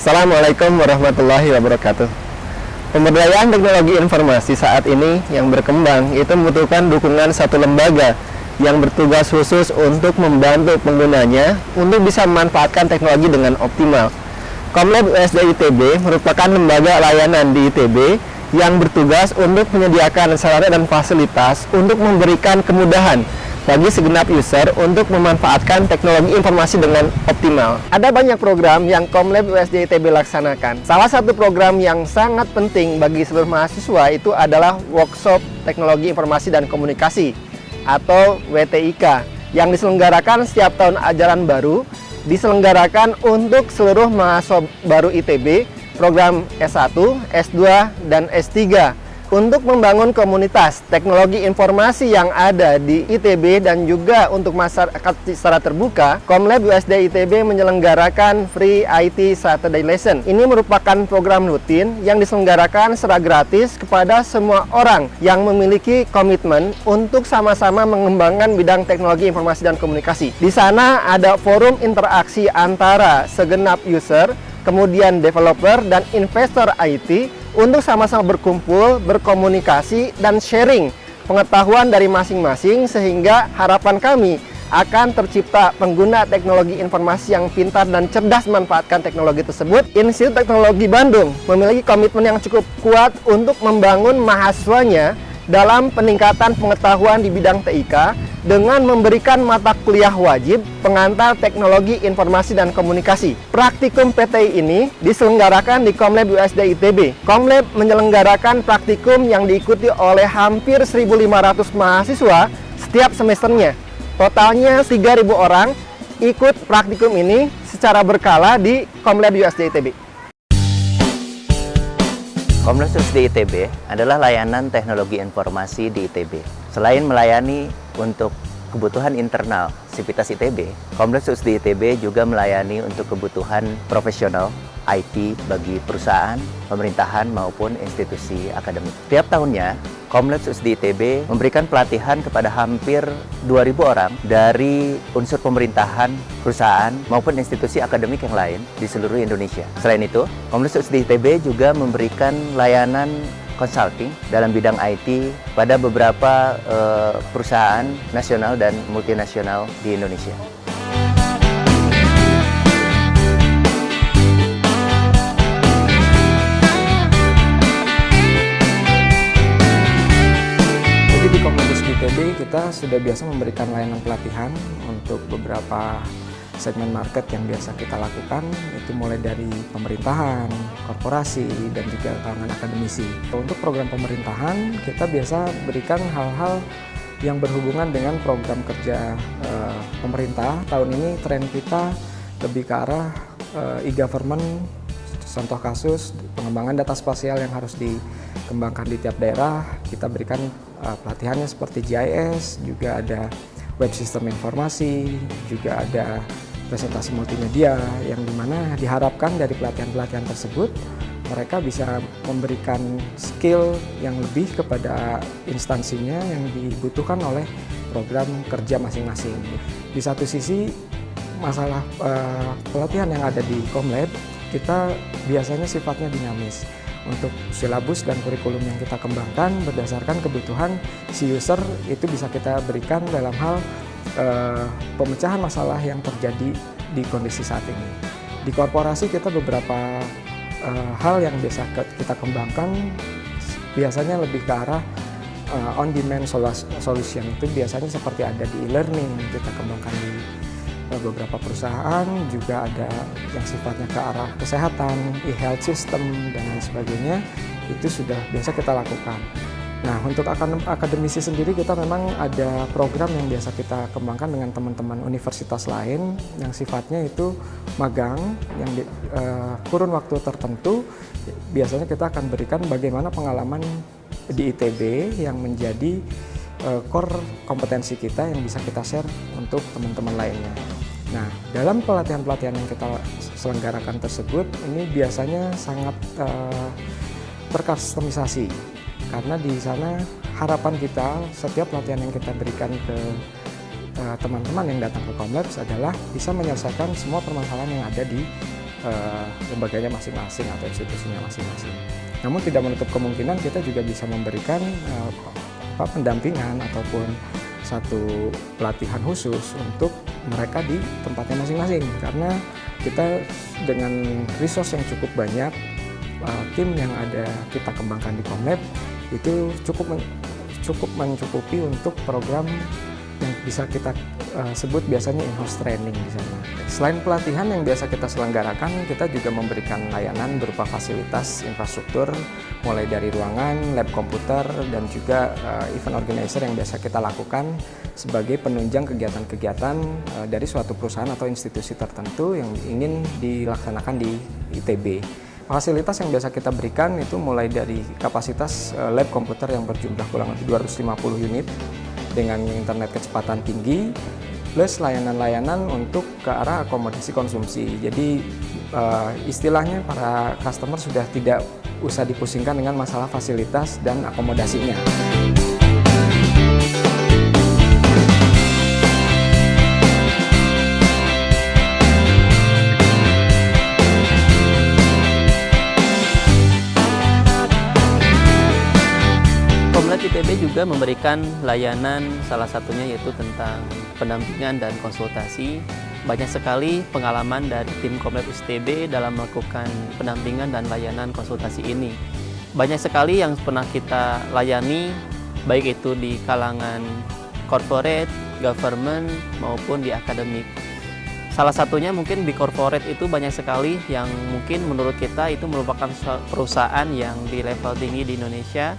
Assalamualaikum warahmatullahi wabarakatuh. Pemberdayaan teknologi informasi saat ini yang berkembang itu membutuhkan dukungan satu lembaga yang bertugas khusus untuk membantu penggunanya untuk bisa memanfaatkan teknologi dengan optimal. Komlab USD ITB merupakan lembaga layanan di ITB yang bertugas untuk menyediakan sarana dan fasilitas untuk memberikan kemudahan bagi segenap user untuk memanfaatkan teknologi informasi dengan optimal. Ada banyak program yang Komlab USD ITB laksanakan. Salah satu program yang sangat penting bagi seluruh mahasiswa itu adalah Workshop Teknologi Informasi dan Komunikasi atau WTIK yang diselenggarakan setiap tahun ajaran baru, diselenggarakan untuk seluruh mahasiswa baru ITB, program S1, S2, dan S3 untuk membangun komunitas teknologi informasi yang ada di ITB dan juga untuk masyarakat secara terbuka. Komlab USD ITB menyelenggarakan Free IT Saturday Lesson. Ini merupakan program rutin yang diselenggarakan secara gratis kepada semua orang yang memiliki komitmen untuk sama-sama mengembangkan bidang teknologi informasi dan komunikasi. Di sana ada forum interaksi antara segenap user, kemudian developer dan investor IT untuk sama-sama berkumpul, berkomunikasi, dan sharing pengetahuan dari masing-masing sehingga harapan kami akan tercipta pengguna teknologi informasi yang pintar dan cerdas memanfaatkan teknologi tersebut. Institut Teknologi Bandung memiliki komitmen yang cukup kuat untuk membangun mahasiswanya dalam peningkatan pengetahuan di bidang TIK dengan memberikan mata kuliah wajib pengantar teknologi informasi dan komunikasi. Praktikum PTI ini diselenggarakan di Komlab USD ITB. Komlab menyelenggarakan praktikum yang diikuti oleh hampir 1.500 mahasiswa setiap semesternya. Totalnya 3.000 orang ikut praktikum ini secara berkala di Komlab USD ITB. Komlab USD ITB adalah layanan teknologi informasi di ITB. Selain melayani untuk kebutuhan internal Sivitas ITB, Komlab USD ITB juga melayani untuk kebutuhan profesional IT bagi perusahaan, pemerintahan maupun institusi akademik. Tiap tahunnya, Komlab USD ITB memberikan pelatihan kepada hampir 2.000 orang dari unsur pemerintahan, perusahaan maupun institusi akademik yang lain di seluruh Indonesia. Selain itu, Komlab USD ITB juga memberikan layanan consulting dalam bidang IT pada beberapa perusahaan nasional dan multinasional di Indonesia. Jadi di Komlab USD ITB kita sudah biasa memberikan layanan pelatihan untuk beberapa segmen market yang biasa kita lakukan, itu mulai dari pemerintahan, korporasi, dan juga kalangan akademisi. Untuk program pemerintahan, kita biasa berikan hal-hal yang berhubungan dengan program kerja pemerintah. Tahun ini tren kita lebih ke arah e-government, contoh kasus pengembangan data spasial yang harus dikembangkan di tiap daerah. Kita berikan pelatihannya seperti GIS, juga ada web sistem informasi, juga ada presentasi multimedia yang dimana diharapkan dari pelatihan-pelatihan tersebut mereka bisa memberikan skill yang lebih kepada instansinya yang dibutuhkan oleh program kerja masing-masing. Di satu sisi masalah pelatihan yang ada di Komlab kita biasanya sifatnya dinamis. Untuk silabus dan kurikulum yang kita kembangkan berdasarkan kebutuhan si user itu bisa kita berikan dalam hal pemecahan masalah yang terjadi di kondisi saat ini. Di korporasi kita beberapa hal yang bisa kita kembangkan biasanya lebih ke arah on-demand solution. Itu biasanya seperti ada di e-learning, kita kembangkan di beberapa perusahaan, juga ada yang sifatnya ke arah kesehatan, e-health system, dan lain sebagainya. Itu sudah biasa kita lakukan. Nah, untuk akademisi sendiri kita memang ada program yang biasa kita kembangkan dengan teman-teman universitas lain yang sifatnya itu magang yang di kurun waktu tertentu. Biasanya kita akan berikan bagaimana pengalaman di ITB yang menjadi core kompetensi kita yang bisa kita share untuk teman-teman lainnya. Nah, dalam pelatihan-pelatihan yang kita selenggarakan tersebut ini biasanya sangat terkustomisasi. Karena di sana harapan kita setiap pelatihan yang kita berikan ke teman-teman yang datang ke Komlabs adalah bisa menyelesaikan semua permasalahan yang ada di lembaganya masing-masing atau institusinya masing-masing. Namun tidak menutup kemungkinan kita juga bisa memberikan pendampingan ataupun satu pelatihan khusus untuk mereka di tempatnya masing-masing, karena kita dengan resource yang cukup banyak, tim yang ada kita kembangkan di Komlab itu cukup mencukupi untuk program yang bisa kita sebut biasanya in-house training di sana. Selain pelatihan yang biasa kita selenggarakan, kita juga memberikan layanan berupa fasilitas infrastruktur, mulai dari ruangan, lab komputer, dan juga event organizer yang biasa kita lakukan sebagai penunjang kegiatan-kegiatan dari suatu perusahaan atau institusi tertentu yang ingin dilaksanakan di ITB. Fasilitas yang biasa kita berikan itu mulai dari kapasitas lab komputer yang berjumlah kurang lebih 250 unit dengan internet kecepatan tinggi, plus layanan-layanan untuk ke arah akomodasi konsumsi. Jadi istilahnya para customer sudah tidak usah dipusingkan dengan masalah fasilitas dan akomodasinya. Komlab ITB juga memberikan layanan, salah satunya yaitu tentang pendampingan dan konsultasi. Banyak sekali pengalaman dari tim Komlab ITB dalam melakukan pendampingan dan layanan konsultasi ini. Banyak sekali yang pernah kita layani, baik itu di kalangan corporate, government, maupun di akademik. Salah satunya mungkin di corporate itu banyak sekali yang mungkin menurut kita itu merupakan perusahaan yang di level tinggi di Indonesia.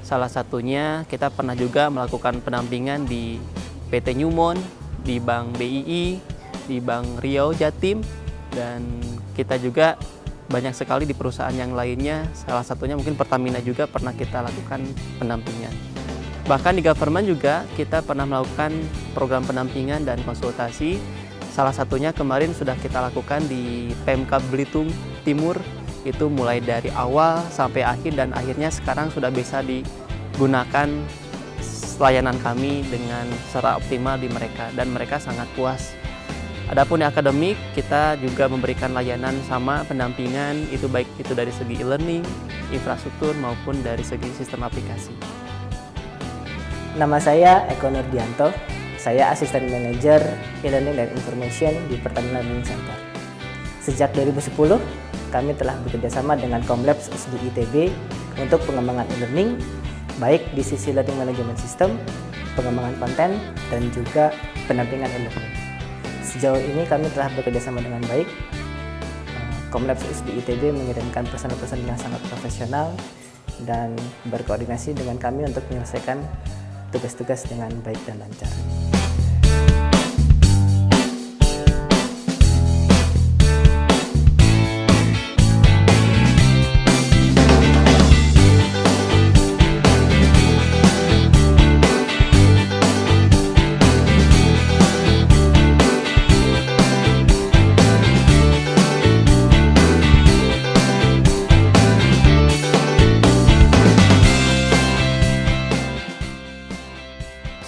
Salah satunya kita pernah juga melakukan pendampingan di PT Newmont, di Bank BII, di Bank Riau Jatim, dan kita juga banyak sekali di perusahaan yang lainnya. Salah satunya mungkin Pertamina juga pernah kita lakukan pendampingan. Bahkan di government juga kita pernah melakukan program pendampingan dan konsultasi. Salah satunya kemarin sudah kita lakukan di Pemkab Belitung Timur. Itu mulai dari awal sampai akhir, dan akhirnya sekarang sudah bisa digunakan layanan kami dengan secara optimal di mereka, dan mereka sangat puas. Adapun di akademik, kita juga memberikan layanan sama pendampingan, itu baik itu dari segi e-learning, infrastruktur, maupun dari segi sistem aplikasi. Nama saya Eko Nurdianto, saya asisten manajer e-learning dan information di Pertamina Learning Center. Sejak 2010, kami telah bekerjasama dengan Komlab di ITB untuk pengembangan e-learning, baik di sisi learning management system, pengembangan konten, dan juga pendampingan e-learning. Sejauh ini kami telah bekerjasama dengan baik. Komlab di ITB mengirimkan personel-personel yang sangat profesional dan berkoordinasi dengan kami untuk menyelesaikan tugas-tugas dengan baik dan lancar.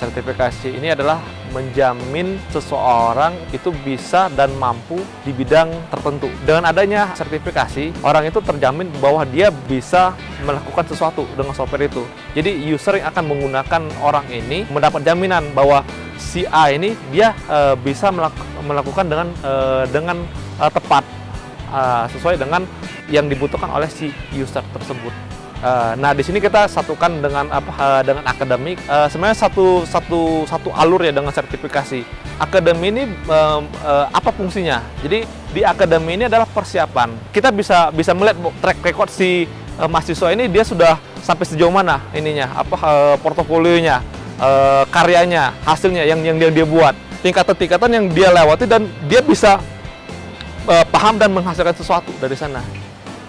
Sertifikasi ini adalah menjamin seseorang itu bisa dan mampu di bidang tertentu. Dengan adanya sertifikasi, orang itu terjamin bahwa dia bisa melakukan sesuatu dengan software itu. Jadi user yang akan menggunakan orang ini mendapat jaminan bahwa si A ini dia bisa melakukan dengan tepat sesuai dengan yang dibutuhkan oleh si user tersebut. Nah, di sini kita satukan dengan dengan akademik. Sebenarnya satu alur ya dengan sertifikasi. Akademi ini apa fungsinya? Jadi di akademi ini adalah persiapan. Kita bisa melihat track record si mahasiswa ini, dia sudah sampai sejauh mana ininya, portofolionya, karyanya, hasilnya yang dia buat, tingkatan-tingkatan yang dia lewati, dan dia bisa paham dan menghasilkan sesuatu dari sana.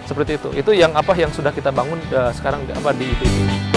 Seperti itu yang sudah kita bangun sekarang di ITB.